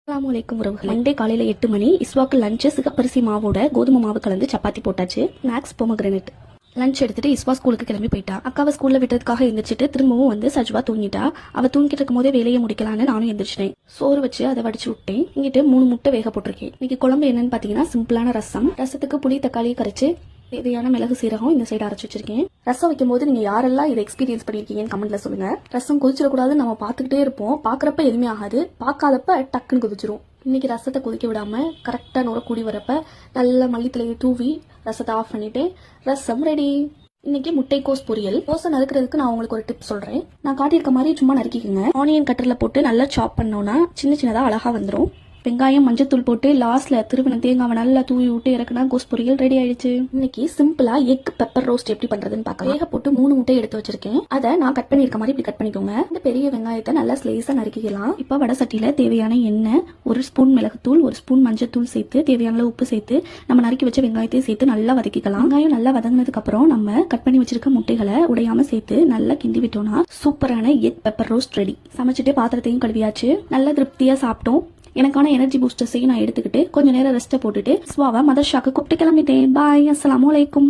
அஸ்ஸலாமுஅலைக்கும் உறவுகள். மண்டே காலையில 8 மணி இஸ்வாக்கு லஞ்ச் சிகப்பரிசி மாவோட கோதுமை மாவு கலந்து சப்பாத்தி போட்டாச்சு. Snacks pomegranate. லஞ்ச் எடுத்துட்டு இஸ்வா ஸ்கூலுக்கு கிளம்பி போயிட்டா. அக்காவை ஸ்கூல்ல விட்டதுக்காக எந்திரிச்சிட்டு திரும்பவும் வந்து சஜ்வா தூங்கிட்டா. அவ தூங்கிட்டு இருக்கும் போதே வேலையை முடிக்கலான்னு நானும் எந்திரிச்சிட்டேன். சோறு வச்சு அதை வடிச்சு விட்டேன். இங்கிட்டு 3 முட்டை வேக போட்டிருக்கேன். இன்னைக்கு குழம்பு என்னன்னு பாத்தீங்கன்னா சிம்பிளான ரசம். ரசத்துக்கு புளி தக்காளி கரைச்சு தேவையான மிளகு சீரகம் இந்த சைடு அரைச்சு வச்சிருக்கேன். ரசம் வைக்கும் போது நீங்க யாரெல்லாம் இதை எக்ஸ்பீரியன்ஸ் பண்ணிருக்கீங்கன்னு கமெண்ட்ல சொல்லுங்க. ரசம் கொதிச்சிடக்கூடாது, நம்ம பாத்துக்கிட்டே இருப்போம். பாக்குறப்ப எதுவுமே ஆகாது, பாக்காதப்ப டக்குன்னு கொதிச்சிரும். இன்னைக்கு ரசத்தை கொதிக்க விடாம கரெக்டா நோர கூடி வரப்ப நல்ல மல்லித்தலையை தூவி ரசத்தை ஆஃப் பண்ணிட்டேன். ரசம் ரெடி. இன்னைக்கு முட்டைக்கோஸ் பொரியல். கோஸை நறுக்கிறதுக்கு நான் உங்களுக்கு ஒரு டிப் சொல்றேன். நான் காட்டியிருக்க மாதிரி சும்மா நறுக்கிக்கோங்க. ஆனியன் கட்டர்ல போட்டு நல்லா சாப் பண்ணோம்னா சின்ன சின்னதா அழகா வந்துடும். வெங்காயம் மஞ்சத்தூள் போட்டு லாஸ்ட்ல திருவின தேங்காவை நல்லா தூவி விட்டு இறக்குனா கோஸ் பொரியல் ரெடி ஆயிடுச்சு. இன்னைக்கு சிம்பிளா எக் பெப்பர் ரோஸ்ட் எப்படி பண்றதுன்னு பார்க்கலாம். வேக போட்டு 3 முட்டை எடுத்து வச்சிருக்கேன். அதை நான் கட் பண்ணிருக்க மாதிரி இப்படி கட் பண்ணிக்கோங்க. இந்த பெரிய வெங்காயத்தை நல்லா ஸ்லைஸா நறுக்கிக்கலாம். இப்ப வடை சட்டியில தேவையான எண்ணெய், 1 ஸ்பூன் மிளகுத்தூள், 1 ஸ்பூன் மஞ்சத்தூள் சேர்த்து தேவையான உப்பு சேர்த்து நம்ம நறுக்கி வச்ச வெங்காயத்தையும் சேர்த்து நல்லா வதக்கிக்கலாம். வெங்காயம் நல்லா வதங்கினதுக்கு அப்புறம் நம்ம கட் பண்ணி வச்சிருக்க முட்டைகளை உடையாம சேர்த்து நல்லா கிண்டி விட்டோம்னா சூப்பரான எக் பெப்பர் ரோஸ்ட் ரெடி. சமைச்சிட்டு பாத்திரத்தையும் கழுவியாச்சு. நல்லா திருப்தியா சாப்பிட்டோம். எனக்கான எனர்ஜி பூஸ்டர்ஸையும் நான் எடுத்துக்கிட்டு கொஞ்ச நேரம் ரெஸ்ட்டை போட்டுட்டு ஸ்வாவை மதர்ஷாக்கு கூப்பிட்டு கிளம்பிட்டேன். பாய், அஸ்ஸலாமு அலைக்கும்.